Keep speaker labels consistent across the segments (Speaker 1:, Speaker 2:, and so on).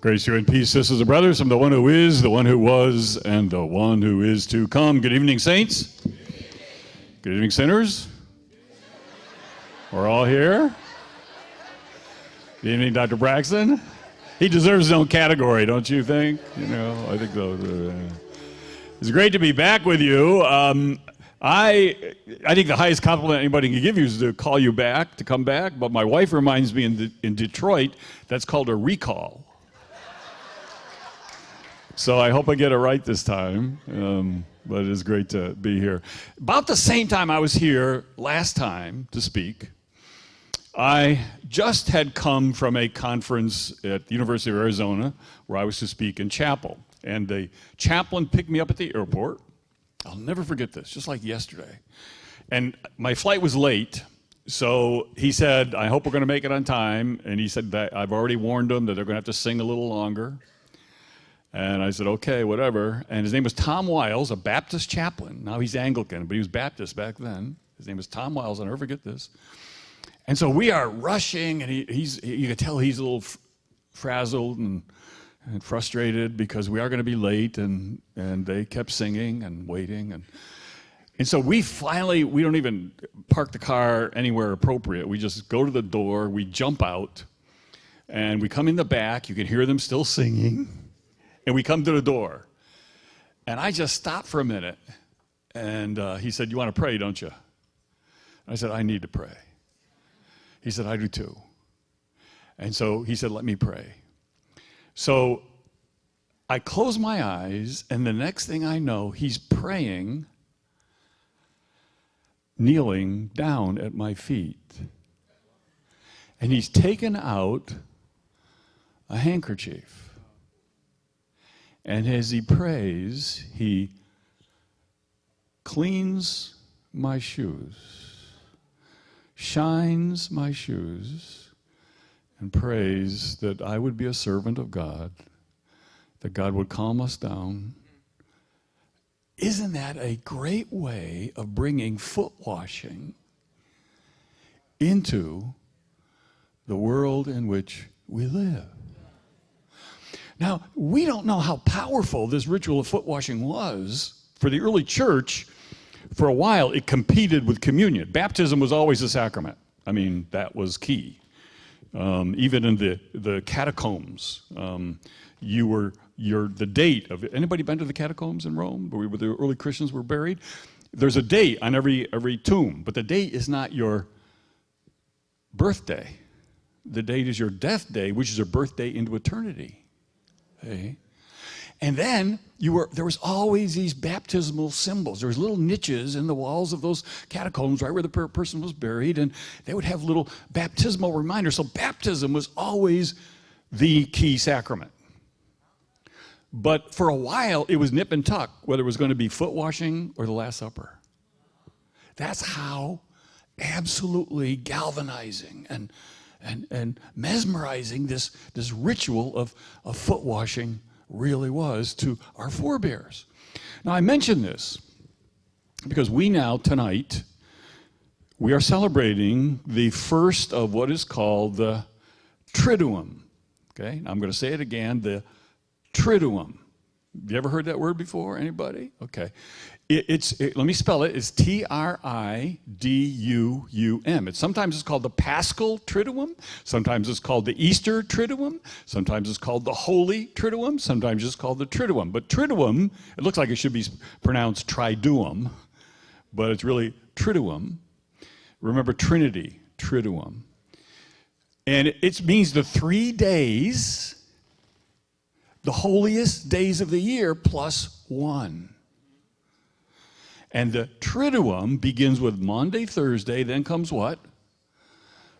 Speaker 1: Grace to you and peace, sisters and brothers, from the one who is, the one who was, and the one who is to come. Good evening, saints. Good evening, sinners. We're all here. Good evening, Dr. Braxton. He deserves his own category, don't you think? You know, I think so. It's great to be back with you. I think the highest compliment anybody can give you is to call you back, to come back. But my wife reminds me in Detroit, that's called a recall. So I hope I get it right this time, but it's great to be here. About the same time I was here last time to speak, I just had come from a conference at the University of Arizona where I was to speak in chapel. And the chaplain picked me up at the airport. I'll never forget this, just like yesterday. And my flight was late, so he said, I hope we're going to make it on time. And he said that I've already warned them that they're going to have to sing a little longer. And I said, okay, whatever. And his name was Tom Wiles, a Baptist chaplain. Now he's Anglican, but he was Baptist back then. His name was Tom Wiles, I'll never forget this. And so we are rushing, and you could tell he's a little frazzled and frustrated because we are going to be late, and they kept singing and waiting. And so we don't even park the car anywhere appropriate. We just go to the door, we jump out, and we come in the back. You can hear them still singing. And we come to the door, and I just stopped for a minute, and he said, you want to pray, don't you? I said, I need to pray. He said, I do too. And so he said, let me pray. So I close my eyes, and the next thing I know, he's praying, kneeling down at my feet. And he's taken out a handkerchief. And as he prays, he cleans my shoes, shines my shoes, and prays that I would be a servant of God, that God would calm us down. Isn't that a great way of bringing foot washing into the world in which we live? Now, we don't know how powerful this ritual of foot washing was. For the early church, for a while, it competed with communion. Baptism was always a sacrament. I mean, that was key. Even in the catacombs, the date of it. Anybody been to the catacombs in Rome, where the early Christians were buried? There's a date on every tomb, but the date is not your birthday. The date is your death day, which is your birthday into eternity. Okay. And then there was always these baptismal symbols. There was little niches in the walls of those catacombs right where the person was buried, and they would have little baptismal reminders. So baptism was always the key sacrament. But for a while, it was nip and tuck, whether it was going to be foot washing or the Last Supper. That's how absolutely galvanizing and mesmerizing this ritual of foot washing really was to our forebears. Now, I mention this because tonight, we are celebrating the first of what is called the Triduum. Okay, I'm going to say it again, the Triduum. You ever heard that word before? Anybody? Okay. Let me spell it. It's Triduum. Sometimes it's called the Paschal Triduum. Sometimes it's called the Easter Triduum. Sometimes it's called the Holy Triduum. Sometimes it's called the Triduum. But Triduum, it looks like it should be pronounced Triduum, but it's really Triduum. Remember Trinity, Triduum. And it means the 3 days, the holiest days of the year plus one. And the Triduum begins with Maundy, Thursday, then comes what?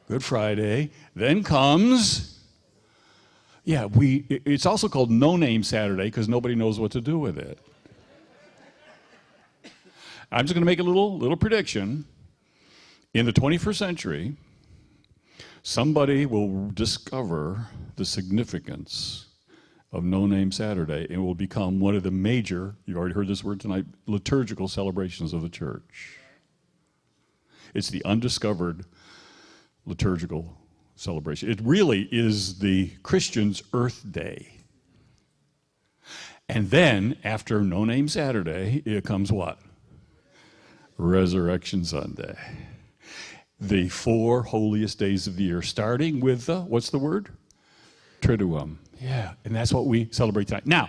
Speaker 1: Good Friday. Then comes, it's also called No Name Saturday because nobody knows what to do with it. I'm just going to make a little prediction. In the 21st century, somebody will discover the significance of No Name Saturday, and will become one of the major, you already heard this word tonight, liturgical celebrations of the church. It's the undiscovered liturgical celebration. It really is the Christian's Earth Day. And then, after No Name Saturday, it comes what? Resurrection Sunday. The 4 holiest days of the year, starting with, what's the word? Triduum. Yeah, and that's what we celebrate tonight. Now,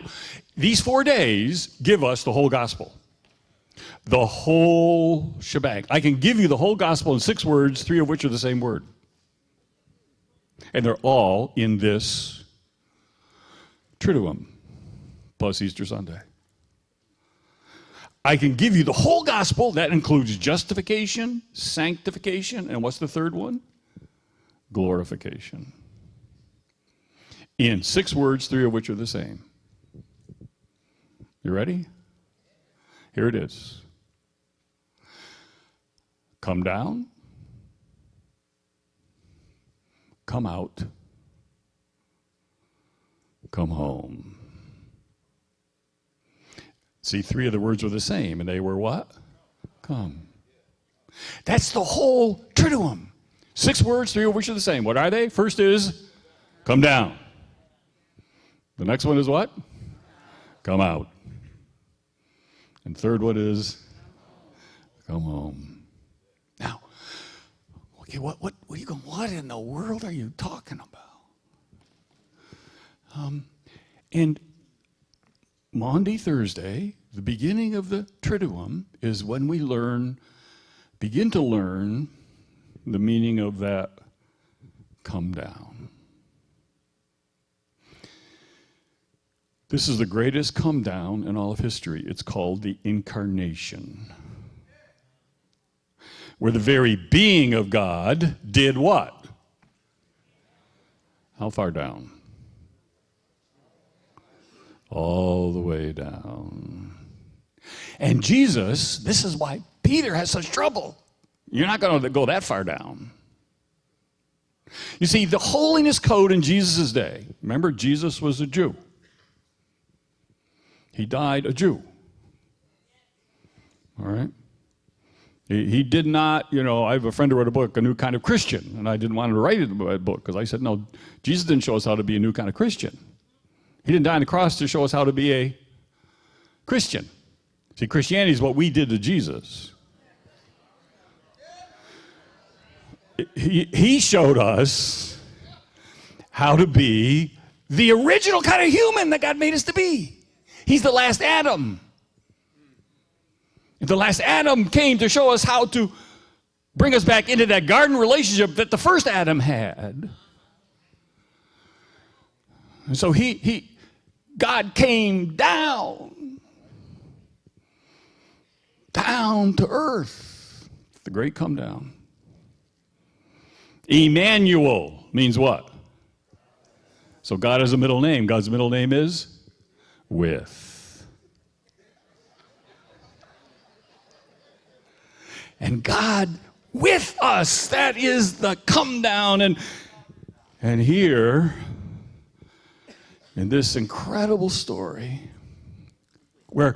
Speaker 1: these 4 days give us the whole gospel. The whole shebang. I can give you the whole gospel in 6 words, 3 of which are the same word. And they're all in this Triduum, plus Easter Sunday. I can give you the whole gospel. That includes justification, sanctification, and what's the third one? Glorification. In 6 words, 3 of which are the same. You ready? Here it is. Come down. Come out. Come home. See, 3 of the words were the same, and they were what? Come. That's the whole Triduum. 6 words, 3 of which are the same. What are they? First is, come down. The next one is what? Come out. And third one is, come home. Now, okay, what are you going, what in the world are you talking about? And Maundy, Thursday, the beginning of the Triduum, is when we begin to learn the meaning of that come down. This is the greatest come down in all of history. It's called the Incarnation, where the very being of God did what? How far down? All the way down. And Jesus, this is why Peter has such trouble. You're not going to go that far down. You see, the holiness code in Jesus' day, remember, Jesus was a Jew. He died a Jew. All right? He did not, I have a friend who wrote a book, A New Kind of Christian, and I didn't want him to write a book because I said, no, Jesus didn't show us how to be a new kind of Christian. He didn't die on the cross to show us how to be a Christian. See, Christianity is what we did to Jesus. He showed us how to be the original kind of human that God made us to be. He's the last Adam. The last Adam came to show us how to bring us back into that garden relationship that the first Adam had. And so God came down to earth. The great come down. Emmanuel means what? So God has a middle name. God's middle name is with. And God with us, that is the come down. And here, in this incredible story, where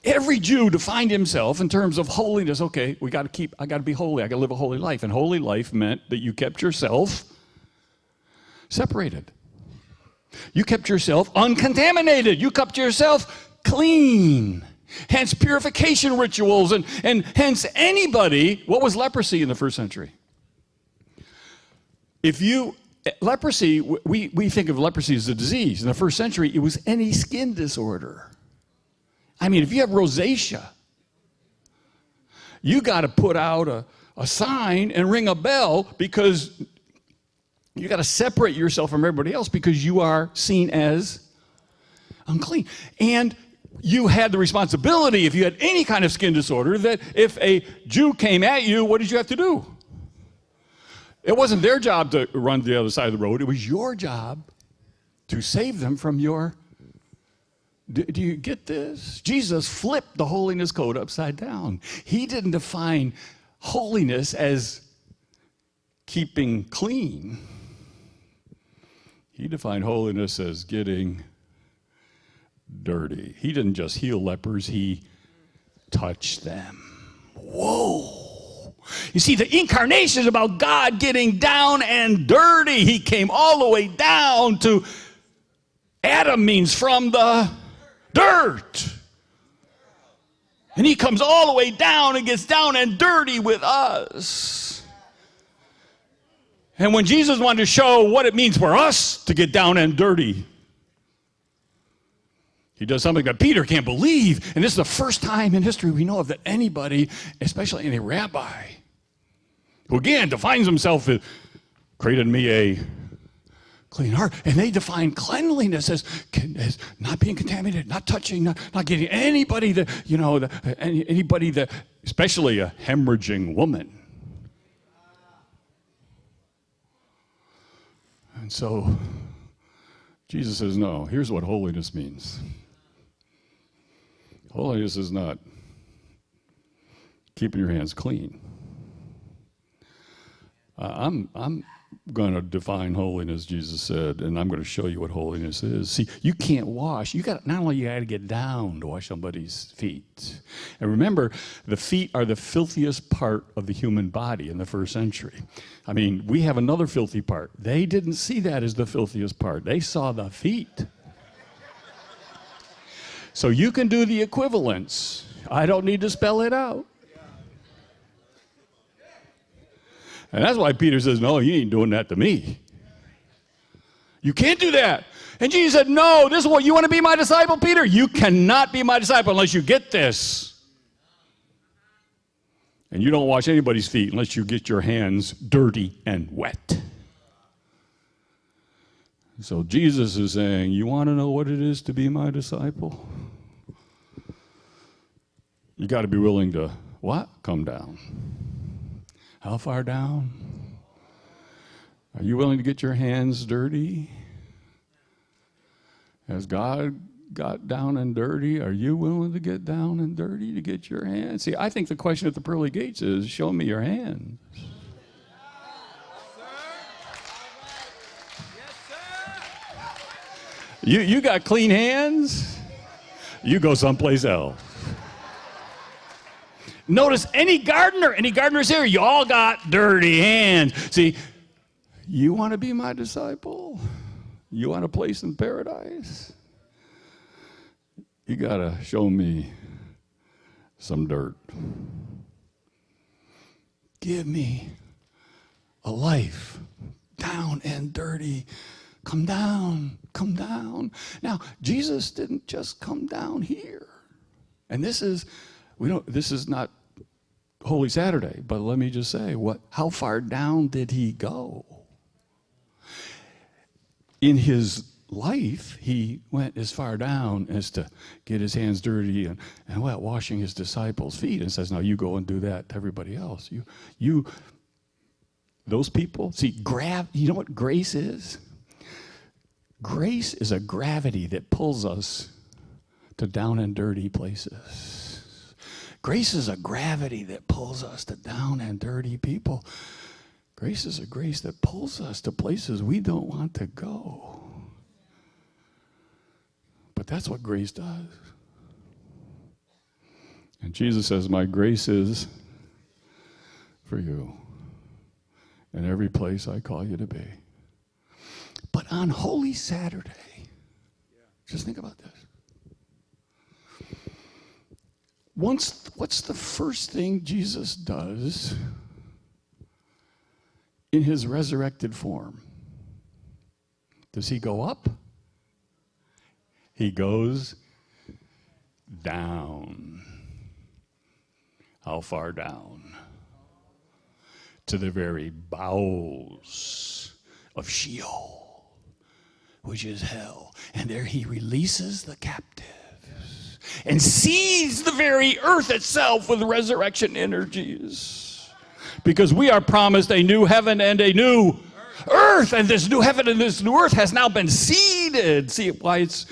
Speaker 1: every Jew defined himself in terms of holiness, okay, I got to be holy, I got to live a holy life. And holy life meant that you kept yourself separated. You kept yourself uncontaminated. You kept yourself clean. Hence purification rituals and hence anybody. What was leprosy in the first century? Leprosy, we think of leprosy as a disease. In the first century, it was any skin disorder. I mean, if you have rosacea, you got to put out a sign and ring a bell because you got to separate yourself from everybody else because you are seen as unclean. And you had the responsibility, if you had any kind of skin disorder, that if a Jew came at you, what did you have to do? It wasn't their job to run to the other side of the road. It was your job to save them from your... Do you get this? Jesus flipped the holiness code upside down. He didn't define holiness as keeping clean. He defined holiness as getting dirty. He didn't just heal lepers, he touched them. Whoa! You see, the incarnation is about God getting down and dirty. He came all the way down to Adam, means from the dirt. And he comes all the way down and gets down and dirty with us. And when Jesus wanted to show what it means for us to get down and dirty, he does something that Peter can't believe. And this is the first time in history we know of that anybody, especially any rabbi, who again defines himself as created me a clean heart. And they define cleanliness as not being contaminated, not touching, not getting anybody that, anybody that, especially a hemorrhaging woman. And so Jesus says, no, here's what holiness means. Holiness is not keeping your hands clean. I'm going to define holiness, Jesus said, and I'm going to show you what holiness is. See, you can't wash. Not only you got to get down to wash somebody's feet. And remember, the feet are the filthiest part of the human body in the first century. I mean, we have another filthy part. They didn't see that as the filthiest part. They saw the feet. So you can do the equivalence. I don't need to spell it out. And that's why Peter says, no, you ain't doing that to me. You can't do that. And Jesus said, no, this is what you want to be my disciple, Peter? You cannot be my disciple unless you get this. And you don't wash anybody's feet unless you get your hands dirty and wet. So Jesus is saying, you want to know what it is to be my disciple? You got to be willing to, what? Come down. How far down? Are you willing to get your hands dirty? Has God got down and dirty? Are you willing to get down and dirty to get your hands? See, I think the question at the pearly gates is, show me your hands. You got clean hands? You go someplace else. Notice any gardeners here, you all got dirty hands. See, you want to be my disciple? You want a place in paradise? You got to show me some dirt. Give me a life down and dirty. Come down, come down. Now, Jesus didn't just come down here. And this is not Holy Saturday, but let me just say, how far down did he go? In his life, he went as far down as to get his hands dirty and washing his disciples' feet, and says, now you go and do that to everybody else. Those people, see, you know what grace is? Grace is a gravity that pulls us to down and dirty places. Grace is a gravity that pulls us to down and dirty people. Grace is a grace that pulls us to places we don't want to go. But that's what grace does. And Jesus says, my grace is for you in every place I call you to be. But on Holy Saturday, just think about this. What's the first thing Jesus does in his resurrected form? Does he go up? He goes down. How far down? To the very bowels of Sheol, which is hell. And there he releases the captive and sees the very earth itself with resurrection energies. Because we are promised a new heaven and a new earth. And this new heaven and this new earth has now been seeded. See why it's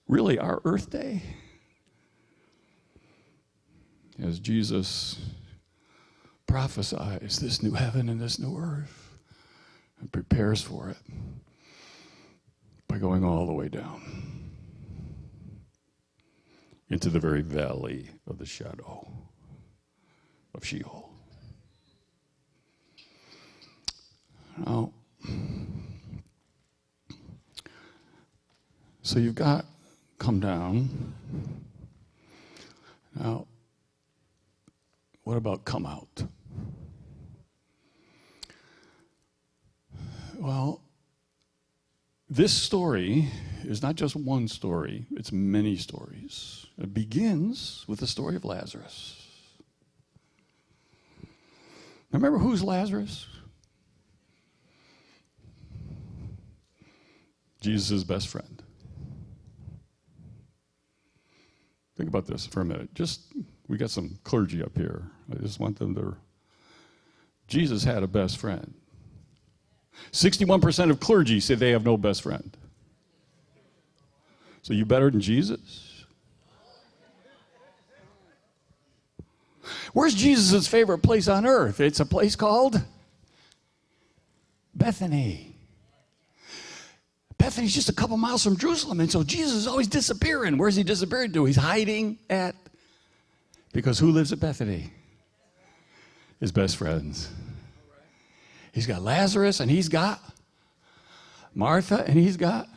Speaker 1: really our earth day? As Jesus prophesies this new heaven and this new earth and prepares for it by going all the way down into the very valley of the shadow of Sheol. Now, so you've got come down. Now, what about come out? Well, this story is not just one story, it's many stories. It begins with the story of Lazarus. Remember who's Lazarus? Jesus' best friend. Think about this for a minute. We got some clergy up here. I just want them to. Jesus had a best friend. 61% of clergy say they have no best friend. So you better than Jesus? Where's Jesus' favorite place on earth? It's a place called Bethany. Bethany's just a couple miles from Jerusalem, and so Jesus is always disappearing. Where's he disappearing to? He's hiding at, because who lives at Bethany? His best friends. He's got Lazarus, and he's got Martha, and he's got,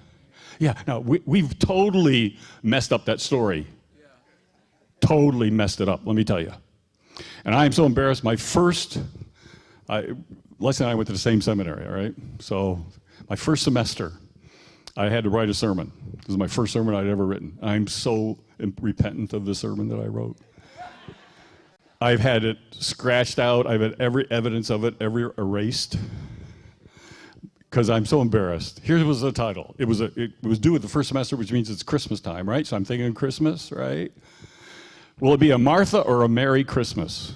Speaker 1: now we've totally messed up that story. Totally messed it up, let me tell you. And I am so embarrassed. Leslie and I went to the same seminary, all right? So my first semester, I had to write a sermon. This is my first sermon I'd ever written. I'm so repentant of the sermon that I wrote. I've had it scratched out. I've had every evidence of it, erased, because I'm so embarrassed. Here was the title. It was due at the first semester, which means it's Christmas time, right? So I'm thinking Christmas, right? Will it be a Martha or a Merry Christmas?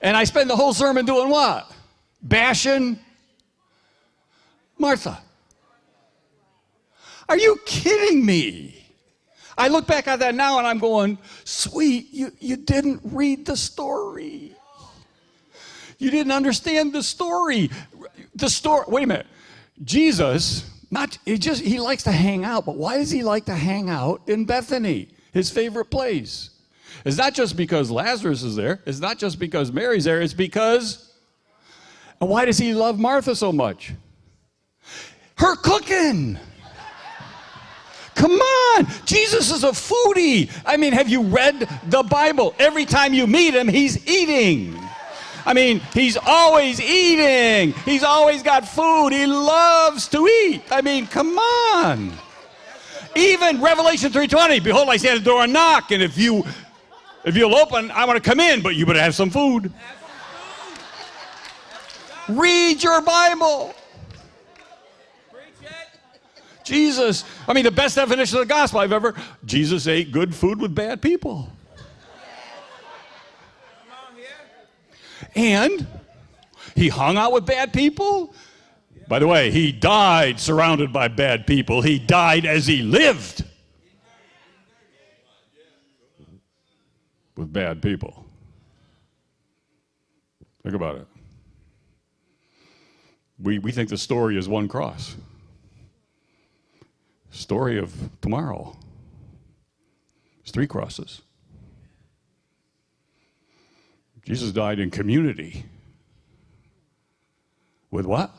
Speaker 1: And I spend the whole sermon doing what? Bashing Martha. Are you kidding me? I look back at that now and I'm going, sweet, you didn't read the story. You didn't understand the story. Wait a minute. Jesus, he likes to hang out, but why does he like to hang out in Bethany, his favorite place? It's not just because Lazarus is there. It's not just because Mary's there. It's because, and why does he love Martha so much? Her cooking. Come on. Jesus is a foodie. I mean, have you read the Bible? Every time you meet him, he's eating. I mean, he's always eating. He's always got food. He loves to eat. I mean, come on. Even Revelation 3:20, behold, I stand at the door and knock, and if you'll open, I want to come in, but you better have some food. Read your Bible. Jesus, the best definition of the gospel I've ever, Jesus ate good food with bad people. And he hung out with bad people. By the way, he died surrounded by bad people. He died as he lived with bad people. Think about it. We think the story is one cross. Story of tomorrow is 3 crosses. Jesus died in community with what?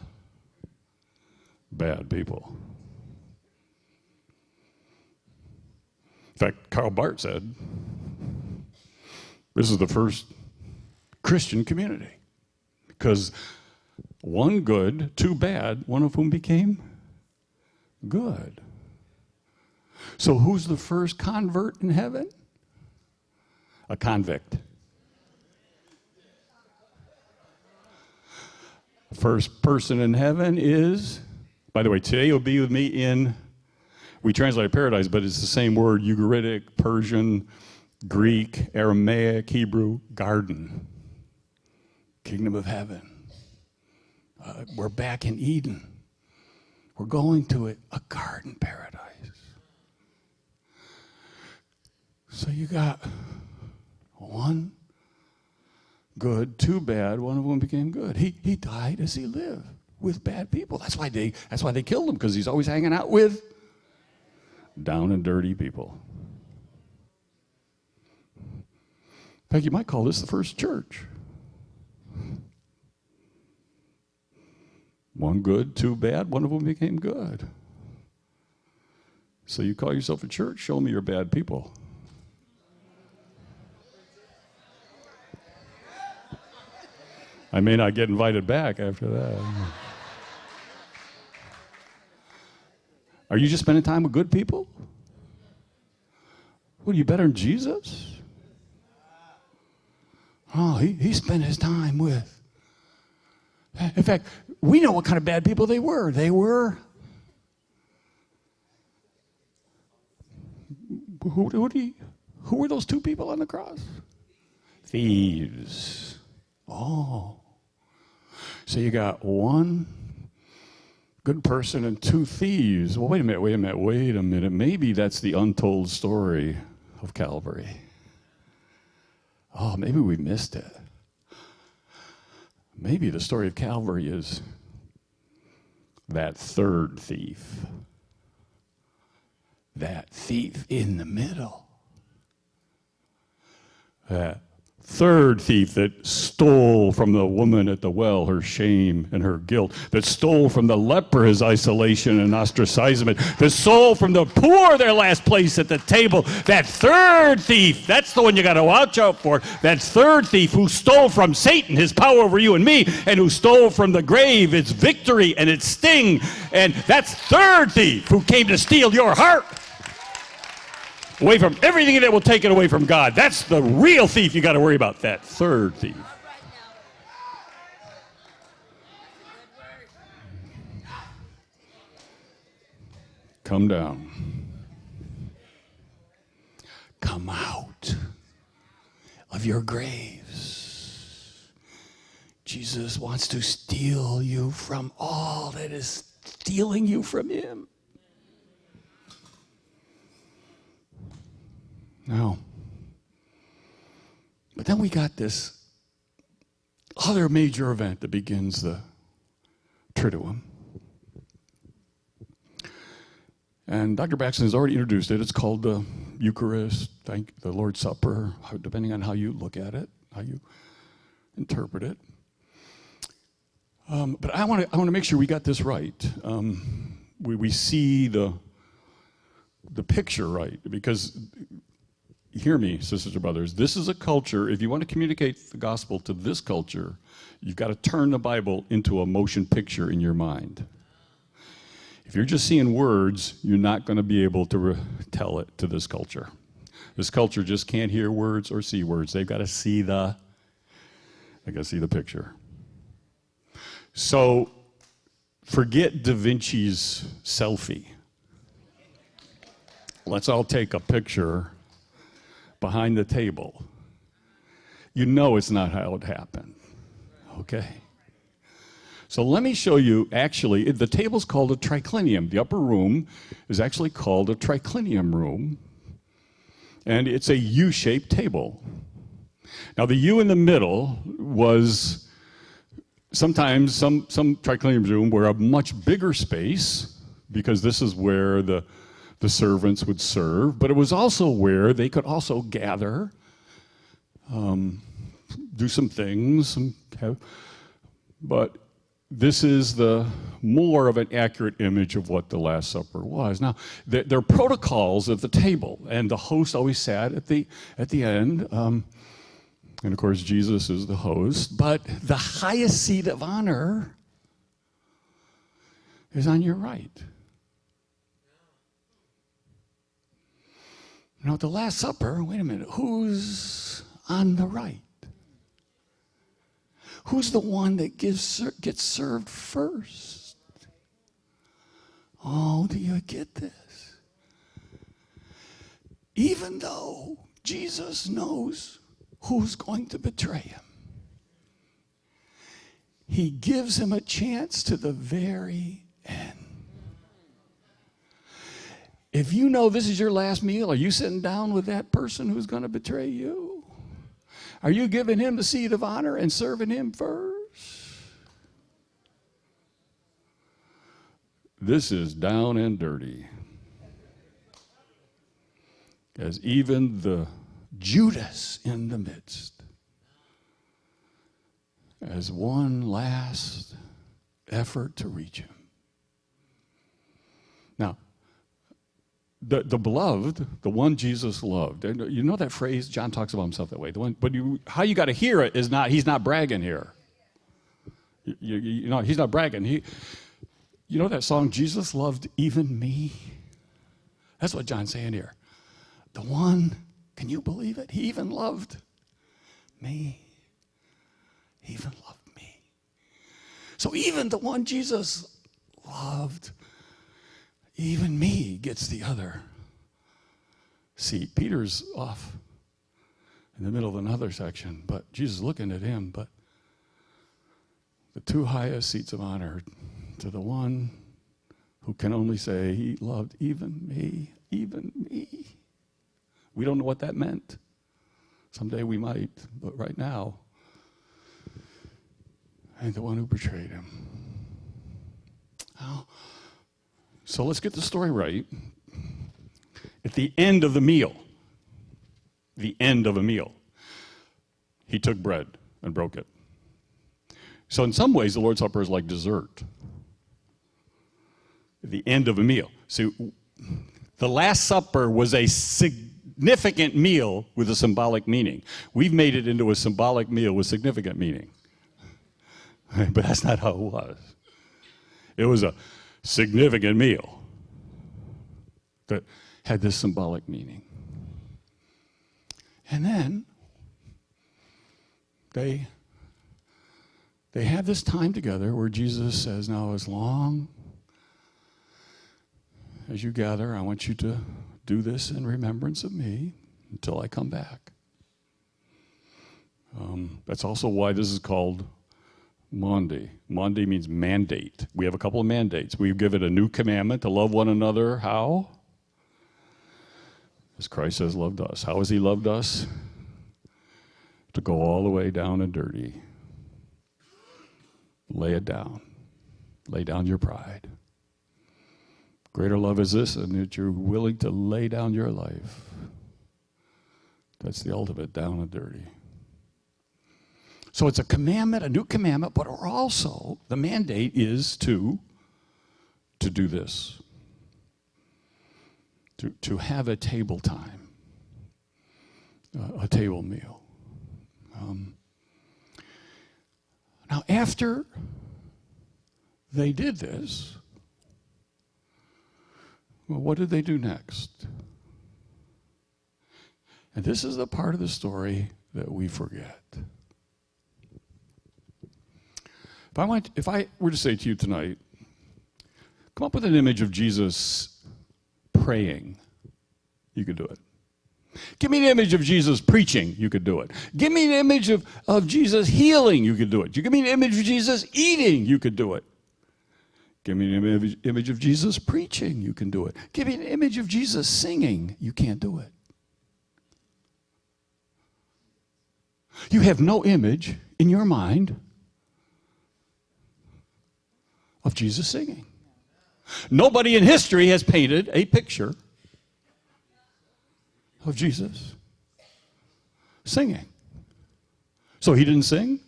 Speaker 1: Bad people. In fact, Karl Barth said, this is the first Christian community. Because 1 good, 2 bad, one of whom became good. So who's the first convert in heaven? A convict. First person in heaven is, by the way, today you'll be with me in, we translate paradise, but it's the same word, Ugaritic, Persian, Greek, Aramaic, Hebrew, garden, kingdom of heaven. We're back in Eden. We're going to it, a garden paradise. So you got 1 good, 2 bad, one of them became good. He died as he lived with bad people. That's why they killed him, because he's always hanging out with Down and dirty people. In fact, you might call this the first church. One good, two bad, one of them became good. So you call yourself a church? Show me your bad people. I may not get invited back after that. Are you just spending time with good people? What, are you better than Jesus? Oh, he spent his time with. In fact, we know what kind of bad people they were. Who were those two people on the cross? Thieves. Oh. So you got one good person and two thieves. Well, wait a minute. Maybe that's the untold story of Calvary. Oh, maybe we missed it. Maybe the story of Calvary is that third thief. That thief in the middle. That third thief that stole from the woman at the well her shame and her guilt, that stole from the leper his isolation and ostracizement, that stole from the poor their last place at the table. That third thief, that's the one you got to watch out for. That third thief who stole from Satan his power over you and me, and who stole from the grave its victory and its sting. And that's third thief who came to steal your heart away from everything that will take it away from God. That's the real thief you got to worry about, that third thief. Come down. Come out of your graves. Jesus wants to steal you from all that is stealing you from him. No. But then we got this other major event that begins the Triduum. And Dr. Braxton has already introduced it. It's called the Eucharist, the Lord's Supper, depending on how you look at it, how you interpret it. But I want to make sure we got this right. We see the picture right, because hear me, sisters and brothers, this is a culture, if you want to communicate the gospel to this culture, you've got to turn the Bible into a motion picture in your mind. If you're just seeing words, you're not going to be able to tell it to this culture. This culture just can't hear words or see words. They've got to see the picture. So forget Da Vinci's selfie. Let's all take a picture behind the table. You know it's not how it happened. Okay? So let me show you, actually, the table's called a triclinium. The upper room is actually called a triclinium room. And it's a U-shaped table. Now the U in the middle was sometimes some triclinium room were a much bigger space, because this is where the servants would serve, but it was also where they could also gather, do some things, but this is the more of an accurate image of what the Last Supper was. Now, there are protocols at the table, and the host always sat at the end, and of course Jesus is the host, but the highest seat of honor is on your right. Now, at the Last Supper, wait a minute, who's on the right? Who's the one that gets served first? Oh, do you get this? Even though Jesus knows who's going to betray him, he gives him a chance to the very end. If you know this is your last meal, are you sitting down with that person who's going to betray you? Are you giving him the seat of honor and serving him first? This is down and dirty. as even the Judas in the midst, as one last effort to reach him. Now, the beloved, the one Jesus loved, you know that phrase, John talks about himself that way, the one, but how you got to hear it is not, he's not bragging here. You know, he's not bragging. You know that song, Jesus loved even me? That's what John's saying here. The one, can you believe it? He even loved me. He even loved me. So even the one Jesus loved, even me gets the other seat. Peter's off in the middle of another section, but Jesus is looking at him, but the two highest seats of honor to the one who can only say, he loved even me, even me. We don't know what that meant. Someday we might, but right now, and the one who betrayed him. Oh. So let's get the story right. At the end of the meal, he took bread and broke it. So in some ways, the Lord's Supper is like dessert. At the end of a meal. So the Last Supper was a significant meal with a symbolic meaning. We've made it into a symbolic meal with significant meaning. But that's not how it was. It was a significant meal that had this symbolic meaning. And then they have this time together where Jesus says, now as long as you gather, I want you to do this in remembrance of me until I come back. That's also why this is called Maundy. Maundy means mandate. We have a couple of mandates. We give it a new commandment to love one another. How? As Christ has loved us. How has he loved us? To go all the way down and dirty. Lay it down. Lay down your pride. Greater love is this, and that you're willing to lay down your life. That's the ultimate down and dirty. So it's a commandment, a new commandment, but also the mandate is to do this. To have a table time, a table meal. Now, after they did this, well, what did they do next? And this is the part of the story that we forget. If I were to say to you tonight, come up with an image of Jesus praying, you could do it. Give me an image of Jesus preaching, you could do it. Give me an image of Jesus healing, you could do it. You give me an image of Jesus eating, you could do it. Give me an image of Jesus preaching, you can do it. Give me an image of Jesus singing, you can't do it. You have no image in your mind of Jesus singing. Nobody in history has painted a picture of Jesus singing. So he didn't sing?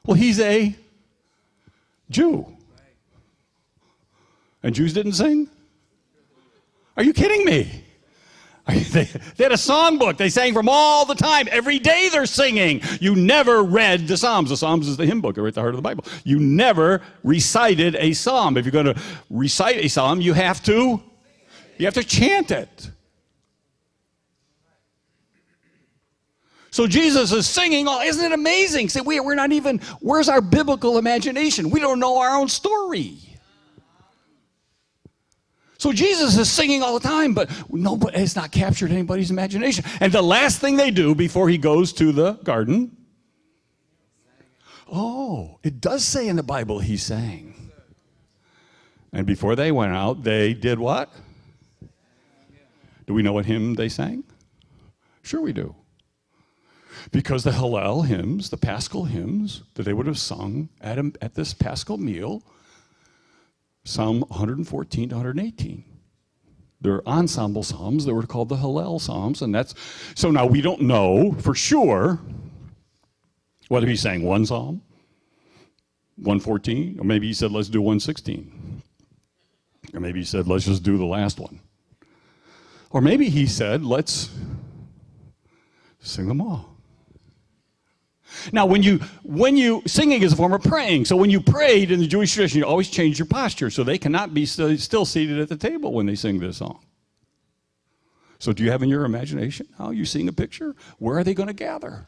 Speaker 1: Well, he's a Jew. And Jews didn't sing? Are you kidding me? They had a songbook. They sang from all the time. Every day they're singing. You never read the Psalms. The Psalms is the hymn book. They're at the heart of the Bible. You never recited a psalm. If you're going to recite a psalm, you have to chant it. So Jesus is singing. Isn't it amazing? See, we're not even, where's our biblical imagination? We don't know our own story. So Jesus is singing all the time, but nobody has not captured anybody's imagination. And the last thing they do before he goes to the garden, it does say in the Bible he sang. And before they went out, they did what? Do we know what hymn they sang? Sure we do. Because the Hallel hymns, the Paschal hymns that they would have sung at this Paschal meal, Psalm 114 to 118. They're ensemble psalms. They were called the Hallel psalms, and so now we don't know for sure whether he sang one psalm, 114, or maybe he said, let's do 116. Or maybe he said, let's just do the last one. Or maybe he said, let's sing them all. Now, when you singing is a form of praying. So when you prayed in the Jewish tradition, you always change your posture so they cannot be still seated at the table when they sing this song. So do you have in your imagination how you're seeing a picture? Where are they going to gather?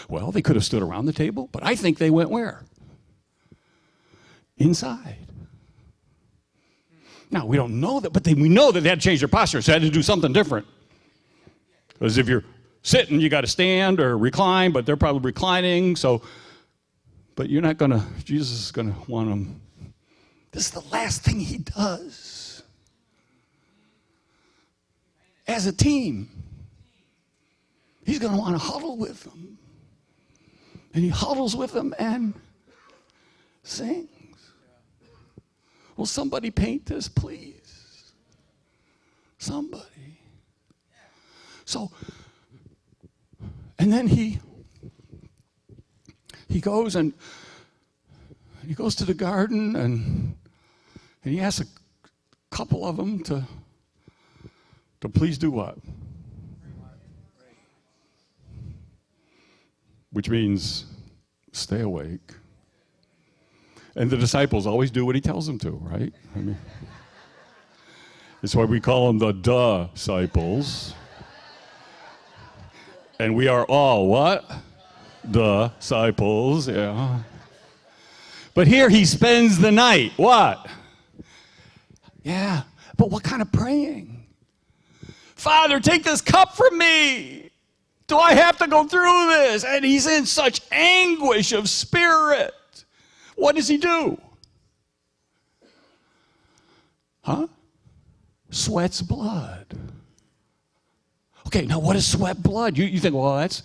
Speaker 1: Well, they could have stood around the table, but I think they went where? Inside. Now, we don't know that, but we know that they had to change their posture, so they had to do something different. Because if you're sitting, you got to stand or recline, but they're probably reclining, but you're not going to, Jesus is going to want them. This is the last thing he does. As a team, he's going to want to huddle with them. And he huddles with them and sings. Will somebody paint this, please? Somebody. So, and then he goes to the garden and he asks a couple of them to please do what? Which means stay awake. And the disciples always do what he tells them to, right? I mean, that's why we call them the disciples. And we are all what? Disciples, yeah. But here he spends the night. What? Yeah, but what kind of praying? Father, take this cup from me. Do I have to go through this? And he's in such anguish of spirit. What does he do? Sweats blood. Okay, now what is sweat blood? You think, well, that's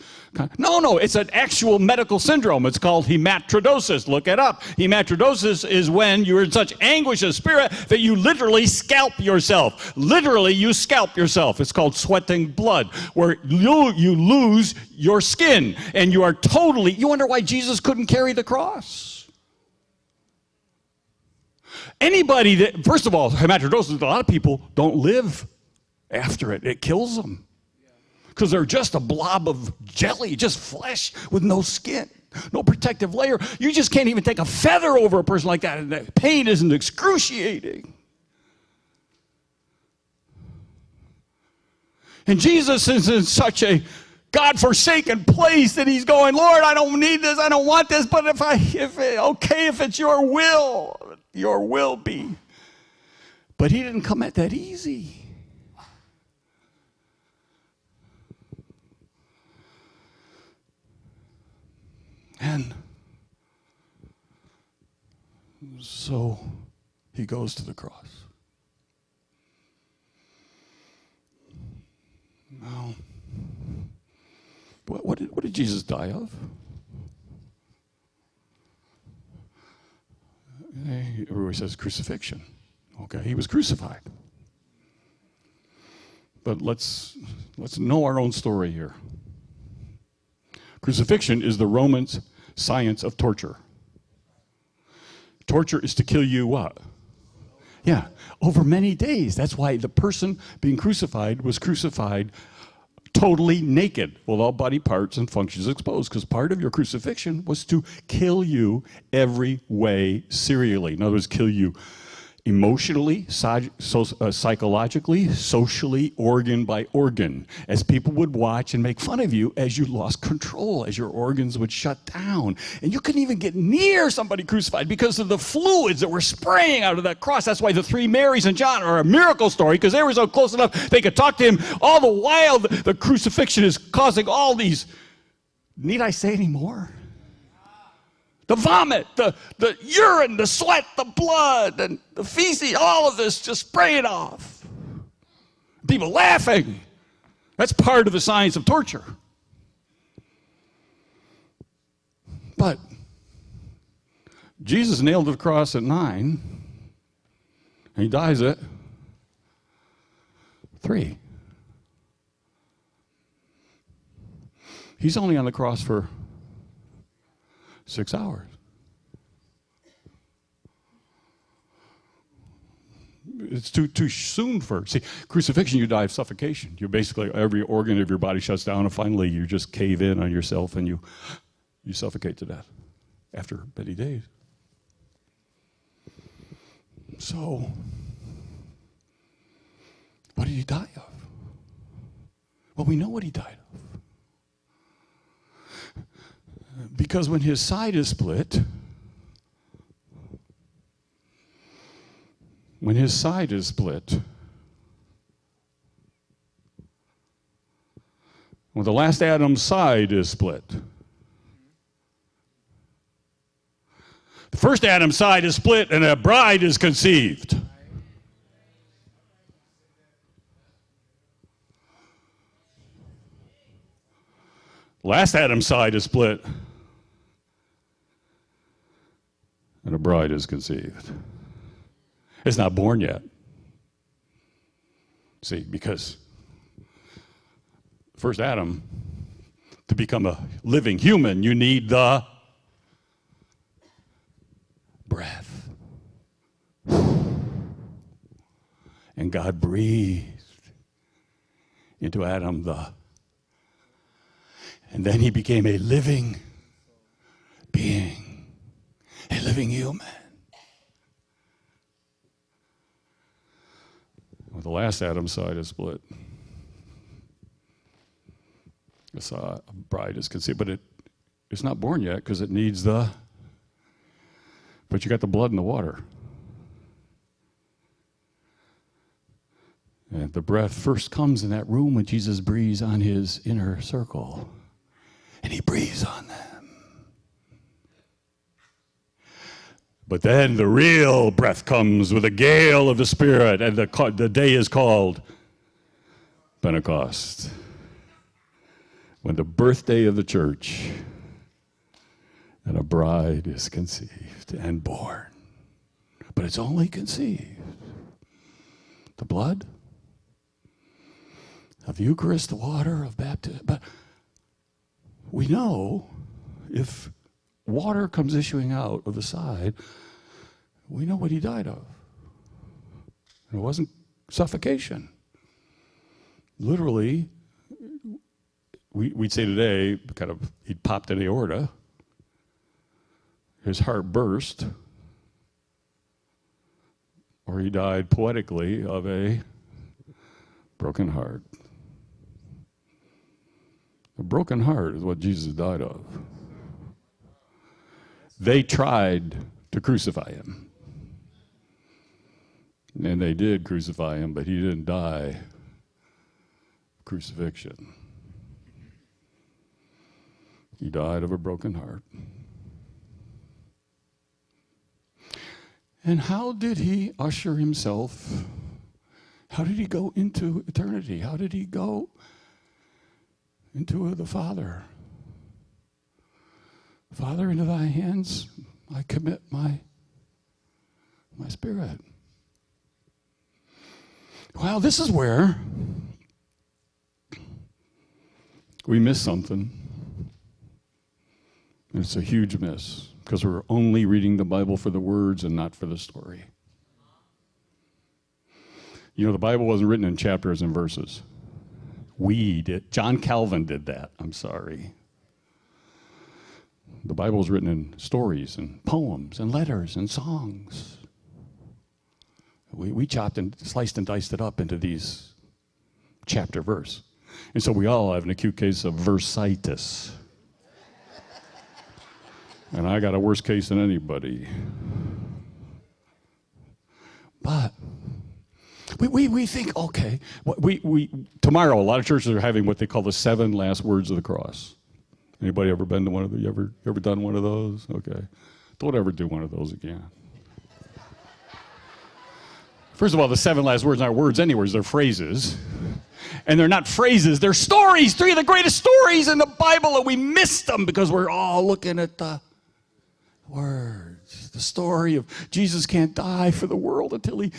Speaker 1: no, it's an actual medical syndrome. It's called hematodosis. Look it up. Hematodosis is when you're in such anguish of spirit that you literally scalp yourself. Literally, you scalp yourself. It's called sweating blood, where you lose your skin and you are totally, you wonder why Jesus couldn't carry the cross. Anybody that, first of all, hematodosis, a lot of people don't live after it. It kills them. Because they're just a blob of jelly, just flesh with no skin, no protective layer. You just can't even take a feather over a person like that, and that pain isn't excruciating. And Jesus is in such a God-forsaken place that he's going, Lord, I don't need this, I don't want this, but if it's your will be. But he didn't come at that easy. And so he goes to the cross. Now, what did Jesus die of? Everybody says crucifixion. Okay, he was crucified. But let's know our own story here. Crucifixion is the Romans' science of torture. Torture is to kill you what? Yeah, over many days. That's why the person being crucified was crucified totally naked, with all body parts and functions exposed, because part of your crucifixion was to kill you every way serially. In other words, kill you emotionally, psychologically, socially, organ by organ, as people would watch and make fun of you as you lost control, as your organs would shut down. And you couldn't even get near somebody crucified because of the fluids that were spraying out of that cross. That's why the three Marys and John are a miracle story, because they were so close enough they could talk to him all the while the crucifixion is causing all these, need I say any more? The vomit, the urine, the sweat, the blood, and the feces, all of this just spraying off. People laughing. That's part of the science of torture. But Jesus nailed to the cross at 9, and he dies at 3. He's only on the cross for 6 hours. It's too soon for, see, crucifixion, you die of suffocation. You basically, every organ of your body shuts down, and finally you just cave in on yourself and you suffocate to death after many days. So, what did he die of? Well, we know what he died of. Because when his side is split, when the last Adam's side is split, the first Adam's side is split and a bride is conceived. Last Adam's side is split and a bride is conceived. It's not born yet. See, because first Adam, to become a living human, you need the breath. And God breathed into Adam and then he became a living being, a living human. Well, the last Adam's side is split. A bride is conceived, but it's not born yet because it needs but you got the blood and the water. And the breath first comes in that room when Jesus breathes on his inner circle. And he breathes on them. But then the real breath comes with a gale of the Spirit, and the day is called Pentecost. When the birthday of the church, and a bride is conceived and born. But it's only conceived. The blood of the Eucharist, the water of baptism. But we know if water comes issuing out of the side, we know what he died of. It wasn't suffocation. Literally, we'd say today, he'd popped an aorta, his heart burst, or he died poetically of a broken heart. A broken heart is what Jesus died of. They tried to crucify him. And they did crucify him, but he didn't die of crucifixion. He died of a broken heart. And how did he usher himself? How did he go into eternity? How did he go into the Father? Father, into thy hands I commit my spirit. Well, this is where we miss something. And it's a huge miss, because we're only reading the Bible for the words and not for the story. You know, the Bible wasn't written in chapters and verses. We did. John Calvin did that. I'm sorry. The Bible was written in stories and poems and letters and songs. We chopped and sliced and diced it up into these chapter verse. And so we all have an acute case of versitis. And I got a worse case than anybody. But we think, okay, tomorrow a lot of churches are having what they call the 7 last words of the cross. Anybody ever been to one of those? You ever done one of those? Okay. Don't ever do one of those again. First of all, the 7 last words aren't words anywhere, they're phrases. And they're not phrases, they're stories, 3 of the greatest stories in the Bible, and we missed them because we're all looking at the words. The story of Jesus can't die for the world until he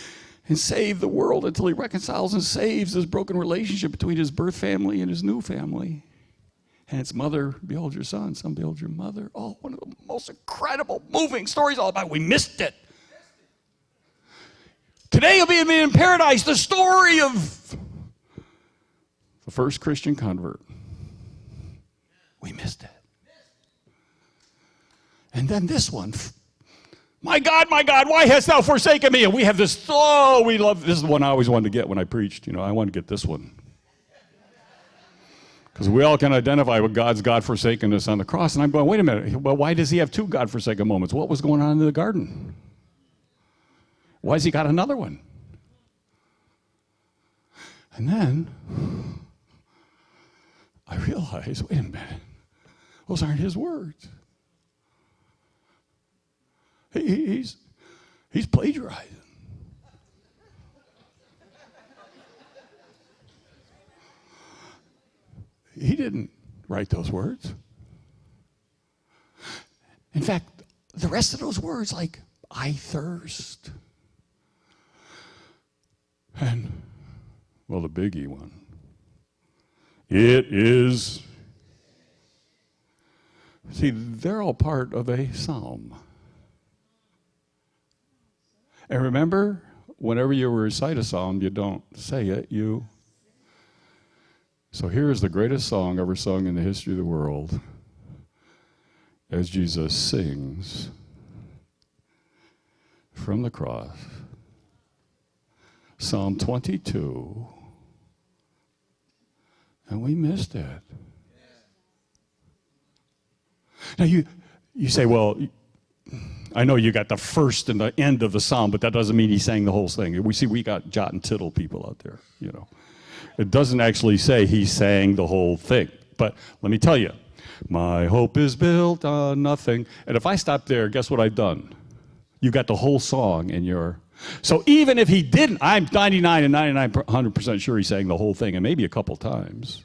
Speaker 1: and save the world until he reconciles and saves this broken relationship between his birth family and his new family. And it's mother, behold your son behold your mother. Oh, one of the most incredible, moving stories all about. We missed it. Today you'll be in paradise, the story of the first Christian convert. We missed it. And then this one, my God, why hast thou forsaken me? And we have this, we love, this is the one I always wanted to get when I preached. You know, I want to get this one. Because we all can identify with God's God-forsakenness on the cross. And I'm going, wait a minute, well, why does he have two God-forsaken moments? What was going on in the garden? Why has he got another one? And then I realized, wait a minute, those aren't his words. He's plagiarizing. He didn't write those words. In fact, the rest of those words, like, I thirst. And, well, the biggie one. It is. See, they're all part of a psalm. And remember, whenever you recite a psalm, you don't say it, you. So here is the greatest song ever sung in the history of the world as Jesus sings from the cross. Psalm 22. And we missed it. Now you say, well, I know you got the first and the end of the psalm, but that doesn't mean he sang the whole thing. We got jot and tittle people out there, you know. It doesn't actually say he sang the whole thing. But let me tell you, my hope is built on nothing. And if I stop there, guess what I've done? You got the whole song in your. So even if he didn't, I'm 100% sure he sang the whole thing, and maybe a couple times.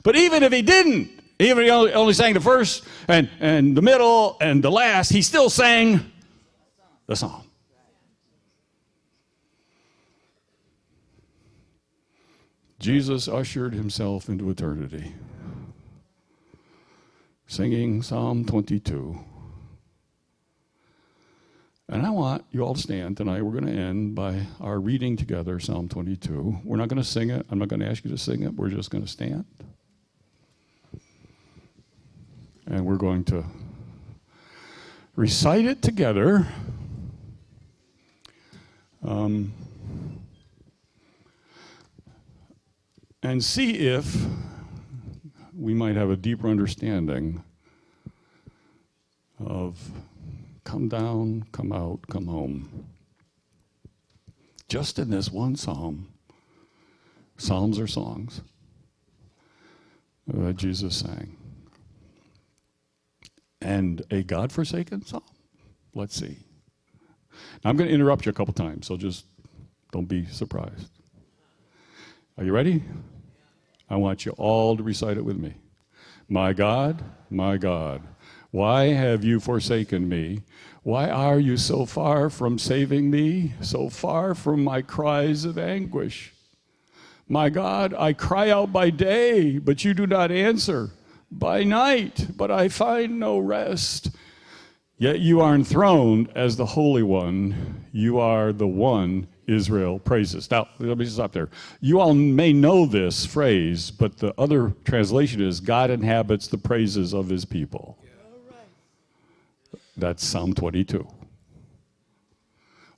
Speaker 1: But even if he didn't, even if he only sang the first and the middle and the last, he still sang the song. Jesus ushered himself into eternity, singing Psalm 22. And I want you all to stand tonight. We're going to end by our reading together Psalm 22. We're not going to sing it. I'm not going to ask you to sing it. We're just going to stand. And we're going to recite it together. And see if we might have a deeper understanding of come down, come out, come home. Just in this one psalm. Psalms are songs that Jesus sang. And a God-forsaken psalm. Let's see. Now, I'm going to interrupt you a couple times, so just don't be surprised. Are you ready? I want you all to recite it with me. My God, why have you forsaken me? Why are you so far from saving me, so far from my cries of anguish? My God, I cry out by day, but you do not answer. By night, but I find no rest. Yet you are enthroned as the Holy One. You are the one Israel praises. Now, let me stop there. You all may know this phrase, but the other translation is God inhabits the praises of his people. That's Psalm 22.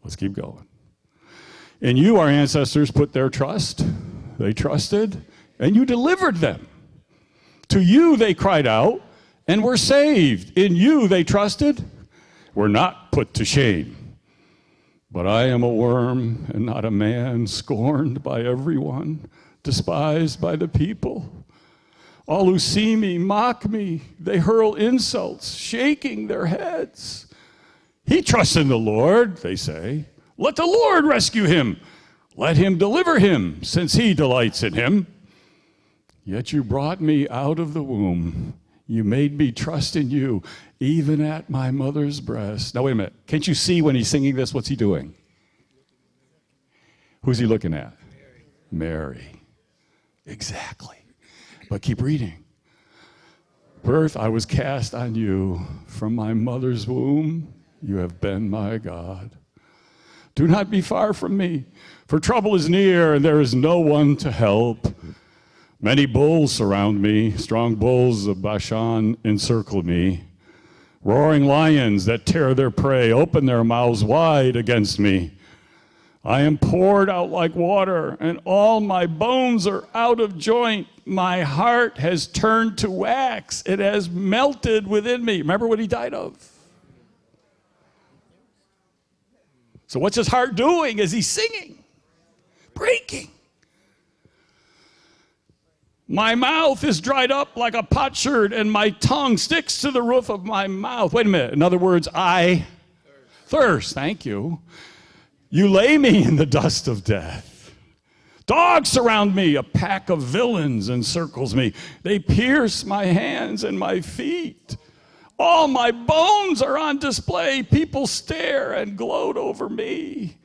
Speaker 1: Let's keep going. In you, our ancestors put their trust. They trusted, and you delivered them. To you they cried out, and were saved. In you they trusted, were not put to shame. But I am a worm and not a man, scorned by everyone, despised by the people. All who see me mock me. They hurl insults, shaking their heads. He trusts in the Lord, they say. Let the Lord rescue him. Let him deliver him, since he delights in him. Yet you brought me out of the womb. You made me trust in you, even at my mother's breast. Now, wait a minute. Can't you see when he's singing this, what's he doing? Who's he looking at? Mary. Exactly. But keep reading. Birth, I was cast on you. From my mother's womb, you have been my God. Do not be far from me, for trouble is near, and there is no one to help. Many bulls surround me. Strong bulls of Bashan encircle me. Roaring lions that tear their prey open their mouths wide against me. I am poured out like water, and all my bones are out of joint. My heart has turned to wax. It has melted within me. Remember what he died of? So what's his heart doing as he's singing? Breaking. My mouth is dried up like a potsherd, and my tongue sticks to the roof of my mouth. Wait a minute. In other words, I thirst. Thank you. You lay me in the dust of death. Dogs surround me. A pack of villains encircles me. They pierce my hands and my feet. All my bones are on display. People stare and gloat over me.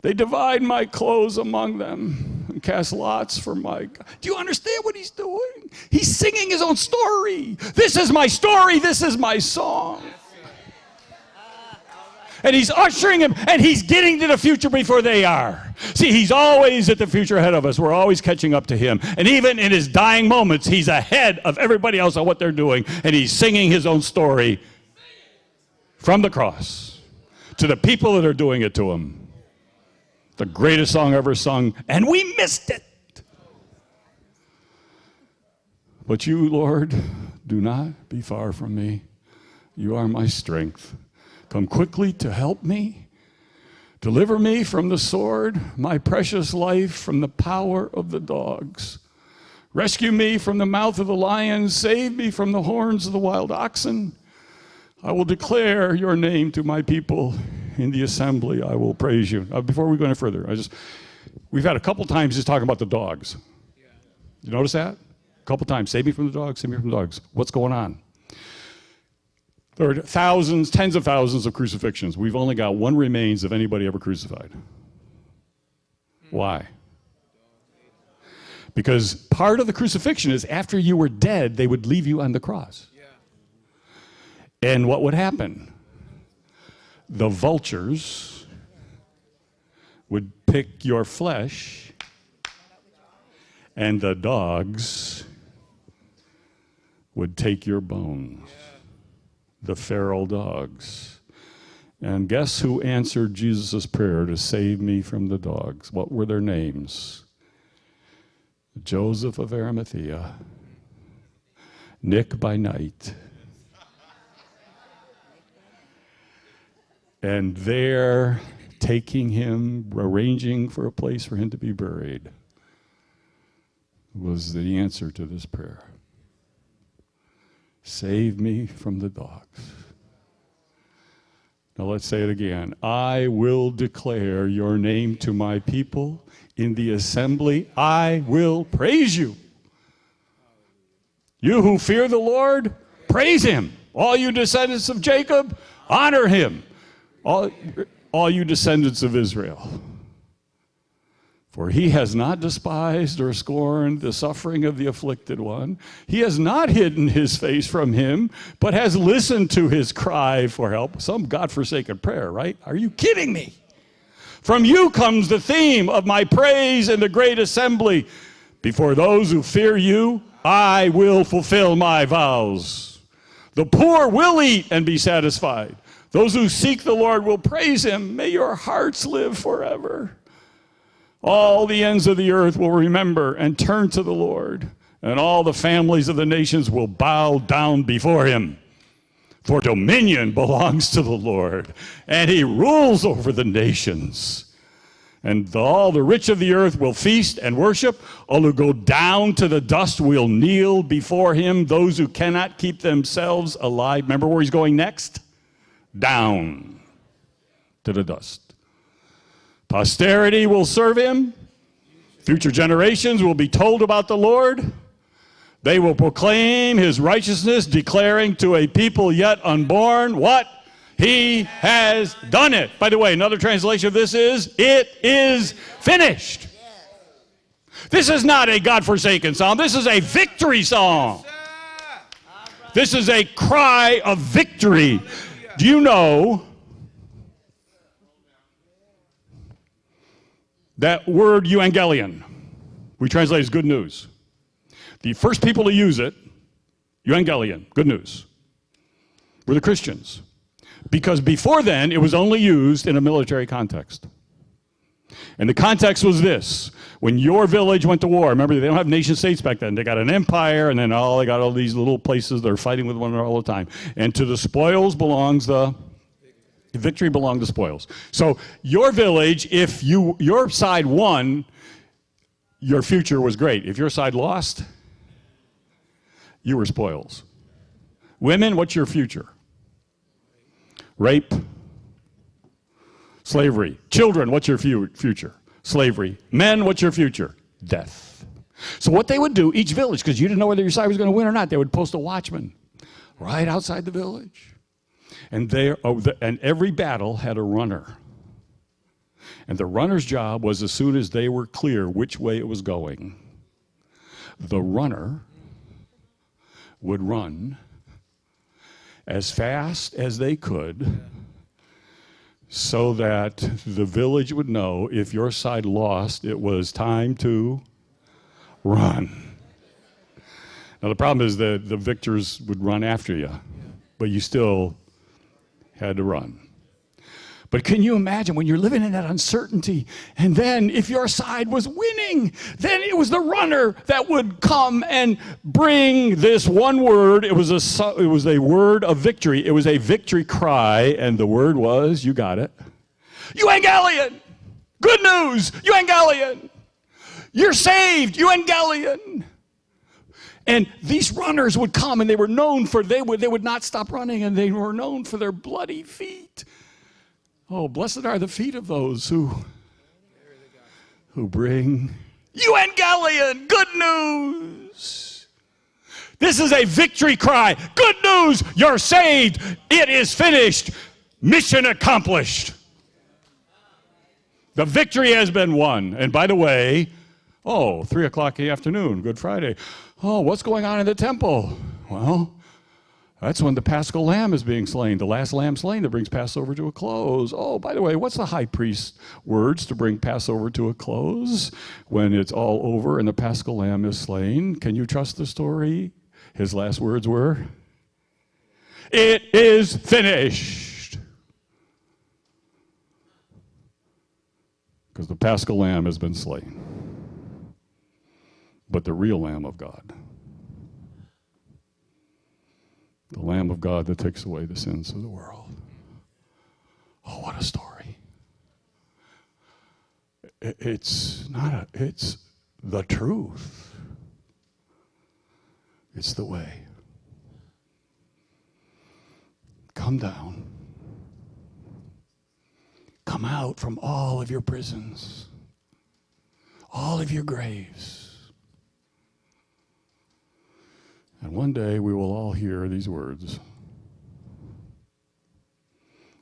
Speaker 1: They divide my clothes among them and cast lots for my God. Do you understand what he's doing? He's singing his own story. This is my story. This is my song. And he's ushering him, and he's getting to the future before they are. See, he's always at the future ahead of us. We're always catching up to him. And even in his dying moments, he's ahead of everybody else on what they're doing. And he's singing his own story from the cross to the people that are doing it to him. The greatest song ever sung, and we missed it. But you, Lord, do not be far from me. You are my strength. Come quickly to help me. Deliver me from the sword, my precious life from the power of the dogs. Rescue me from the mouth of the lion. Save me from the horns of the wild oxen. I will declare your name to my people. In the assembly, I will praise you. Before we go any further, we've had a couple times just talking about the dogs. You notice that? A couple times. Save me from the dogs, save me from the dogs. What's going on? There are thousands, tens of thousands of crucifixions. We've only got one remains of anybody ever crucified. Why? Because part of the crucifixion is after you were dead, they would leave you on the cross. And what would happen? The vultures would pick your flesh, and the dogs would take your bones. The feral dogs. And guess who answered Jesus' prayer to save me from the dogs? What were their names? Joseph of Arimathea, Nick by night. And there, taking him, arranging for a place for him to be buried, was the answer to this prayer. Save me from the dogs. Now let's say it again. I will declare your name to my people. In the assembly, I will praise you. You who fear the Lord, praise him. All you descendants of Jacob, honor him. All you descendants of Israel. For he has not despised or scorned the suffering of the afflicted one. He has not hidden his face from him, but has listened to his cry for help. Some God-forsaken prayer, right? Are you kidding me? From you comes the theme of my praise in the great assembly. Before those who fear you, I will fulfill my vows. The poor will eat and be satisfied. Those who seek the Lord will praise him. May your hearts live forever. All the ends of the earth will remember and turn to the Lord, and all the families of the nations will bow down before him. For dominion belongs to the Lord, and he rules over the nations. And all the rich of the earth will feast and worship. All who go down to the dust will kneel before him. Those who cannot keep themselves alive. Remember where he's going next? Down to the dust. Posterity will serve him. Future generations will be told about the Lord. They will proclaim his righteousness, declaring to a people yet unborn what? He has done it. By the way, another translation of this is, it is finished. This is not a God-forsaken psalm. This is a victory song. This is a cry of victory. Do you know that word euangelion, we translate as good news? The first people to use it, euangelion, good news, were the Christians. Because before then, it was only used in a military context. And the context was this. When your village went to war, remember, they don't have nation states back then. They got an empire, and then they got all these little places that are fighting with one another all the time. And to the spoils belongs the victory belonged to spoils. So your village, if your side won, your future was great. If your side lost, you were spoils. Women, what's your future? Rape, slavery. Children, what's your future? Slavery. Men, what's your future? Death. So what they would do, each village, because you didn't know whether your side was going to win or not, they would post a watchman right outside the village. And every battle had a runner. And the runner's job was, as soon as they were clear which way it was going, the runner would run as fast as they could, so that the village would know if your side lost, it was time to run. Now the problem is that the victors would run after you, but you still had to run. But can you imagine when you're living in that uncertainty, and then if your side was winning, then it was the runner that would come and bring this one word. It was a word of victory. It was a victory cry, and the word was, you got it, euangelion. Good news, euangelion. You're saved, euangelion. And these runners would come, and they were known for, they would not stop running, and they were known for their bloody feet. Oh, blessed are the feet of those who bring euangelion, good news. This is a victory cry. Good news, you're saved. It is finished. Mission accomplished. The victory has been won. And by the way, 3 o'clock in the afternoon, Good Friday. Oh, what's going on in the temple? Well, that's when the Paschal Lamb is being slain, the last lamb slain that brings Passover to a close. Oh, by the way, what's the high priest's words to bring Passover to a close when it's all over and the Paschal Lamb is slain? Can you trust the story? His last words were, "It is finished." Because the Paschal Lamb has been slain. But the real Lamb of God, the Lamb of God that takes away the sins of the world. Oh, what a story. It's the truth. It's the way. Come down. Come out from all of your prisons, all of your graves. And one day we will all hear these words.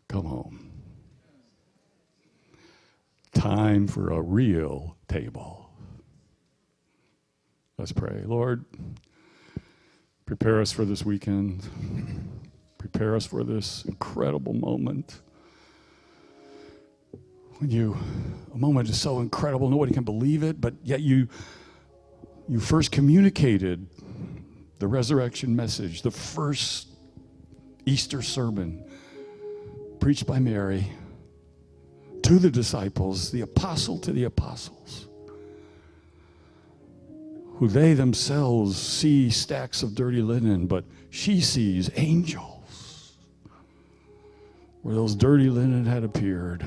Speaker 1: Come home. Time for a real table. Let's pray. Lord, prepare us for this weekend. Prepare us for this incredible moment. A moment is so incredible, nobody can believe it, but yet you first communicated the resurrection message, the first Easter sermon preached by Mary to the disciples, the apostle to the apostles, who they themselves see stacks of dirty linen, but she sees angels where those dirty linen had appeared,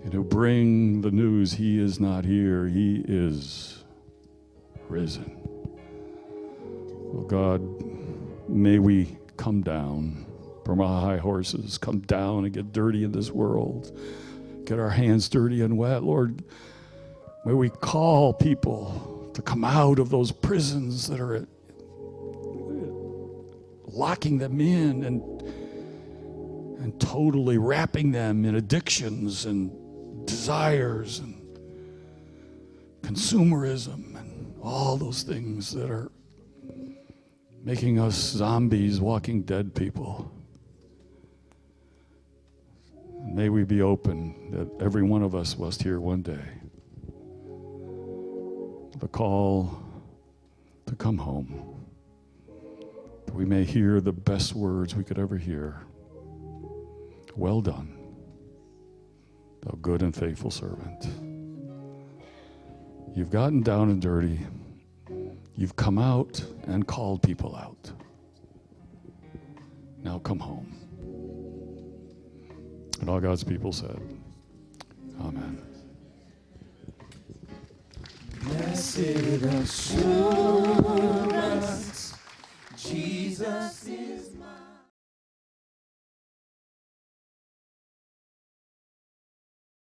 Speaker 1: and who bring the news, he is not here, he is risen. Oh God, may we come down from our high horses, come down and get dirty in this world, get our hands dirty and wet. Lord, may we call people to come out of those prisons that are locking them in and totally wrapping them in addictions and desires and consumerism and all those things that are making us zombies, walking dead people. May we be open that every one of us must hear one day the call to come home, that we may hear the best words we could ever hear. Well done, thou good and faithful servant. You've gotten down and dirty. You've come out and called people out. Now come home. And all God's people said, Amen.
Speaker 2: Blessed assurance.